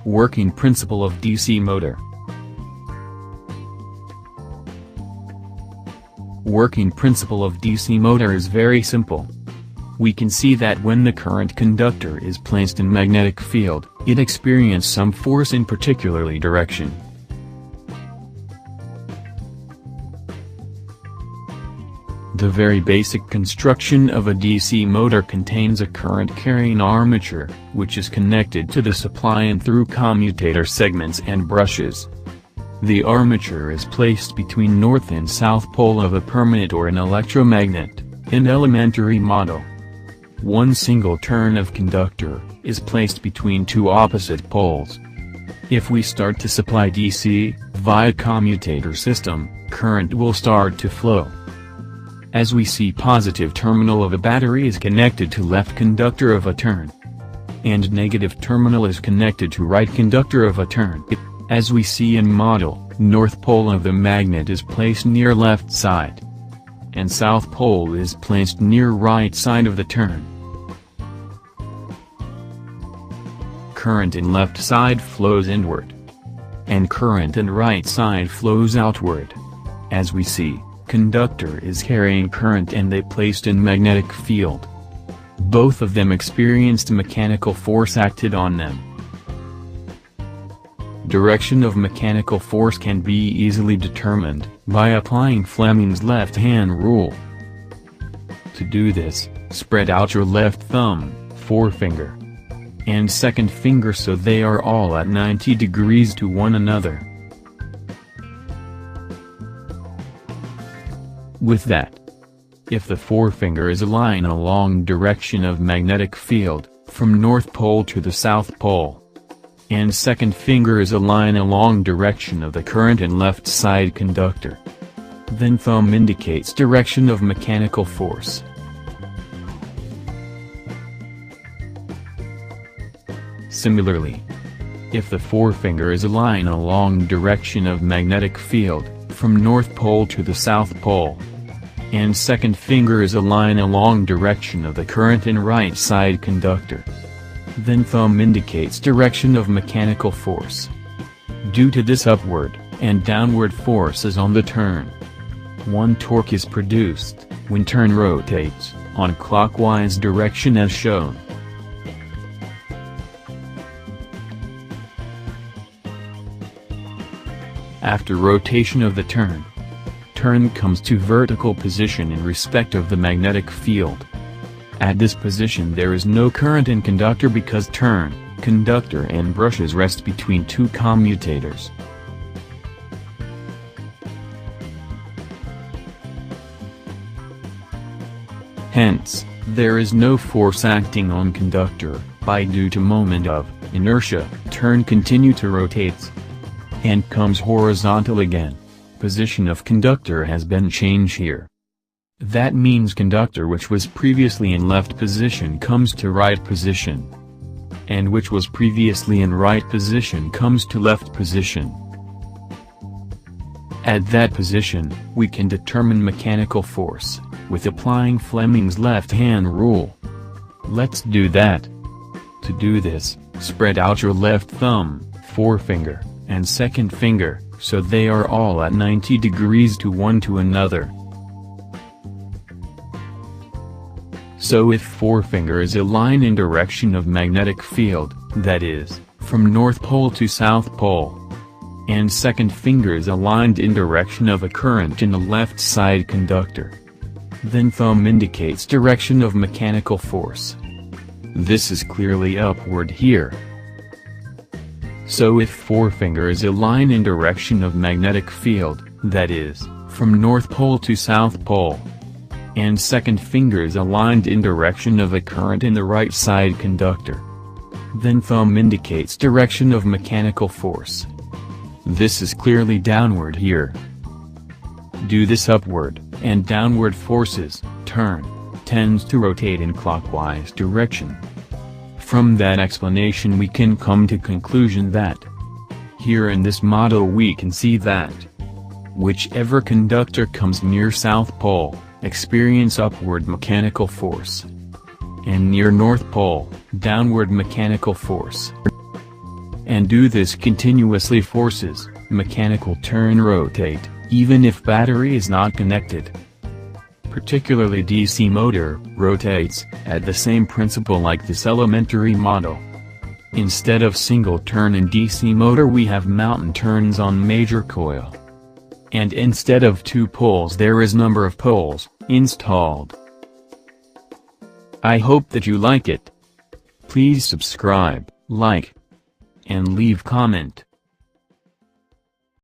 Working principle of DC motor. Working principle of DC motor is very simple. We can see that when the current conductor is placed in magnetic field, it experiences some force in particularly direction. The very basic construction of a DC motor contains a current-carrying armature, which is connected to the supply and through commutator segments and brushes. The armature is placed between north and south pole of a permanent or an electromagnet, in elementary model. One single turn of conductor is placed between two opposite poles. If we start to supply DC, via commutator system, current will start to flow. As we see, positive terminal of a battery is connected to left conductor of a turn, and negative terminal is connected to right conductor of a turn. As we see in model, north pole of the magnet is placed near left side, and south pole is placed near right side of the turn. Current in left side flows inward, and current in right side flows outward. As we see, conductor is carrying current and they placed in magnetic field. Both of them experienced mechanical force acted on them. Direction of mechanical force can be easily determined by applying Fleming's left-hand rule. To do this, spread out your left thumb, forefinger, and second finger so they are all at 90 degrees to one another. With that, if the forefinger is aligned along direction of magnetic field, from north pole to the south pole, and second finger is aligned along direction of the current and left side conductor, then thumb indicates direction of mechanical force. Similarly, if the forefinger is aligned along direction of magnetic field, from north pole to the south pole, and second finger is aligned along direction of the current and right side conductor, then thumb indicates direction of mechanical force. Due to this upward and downward forces on the turn, one torque is produced when turn rotates on clockwise direction as shown. After rotation of the turn comes to vertical position in respect of the magnetic field. At this position there is no current in conductor because turn, conductor and brushes rest between two commutators. Hence, there is no force acting on conductor, by due to moment of inertia, turn continue to rotates, and comes horizontal again. Position of conductor has been changed here. That means conductor which was previously in left position comes to right position, and which was previously in right position comes to left position. At that position, we can determine mechanical force, with applying Fleming's left-hand rule. Let's do that. To do this, spread out your left thumb, forefinger, and second finger, so they are all at 90 degrees to one to another. So if forefinger is aligned in direction of magnetic field, that is, from north pole to south pole, and second finger is aligned in direction of a current in the left side conductor, then thumb indicates direction of mechanical force. This is clearly upward here. So if forefinger is aligned in direction of magnetic field, that is, from north pole to south pole, and second finger is aligned in direction of a current in the right side conductor, then thumb indicates direction of mechanical force. This is clearly downward here. Do this upward and downward forces, turn, tends to rotate in clockwise direction. From that explanation we can come to conclusion that, here in this model we can see that, whichever conductor comes near south pole, experience upward mechanical force, and near north pole, downward mechanical force. and do this continuously forces mechanical turn rotate, even if battery is not connected. Particularly DC motor rotates at the same principle like this elementary model. Instead of single turn in DC motor we have mountain turns on major coil. And instead of 2 poles there is number of poles installed. I hope that you like it. Please subscribe, like, and leave comment.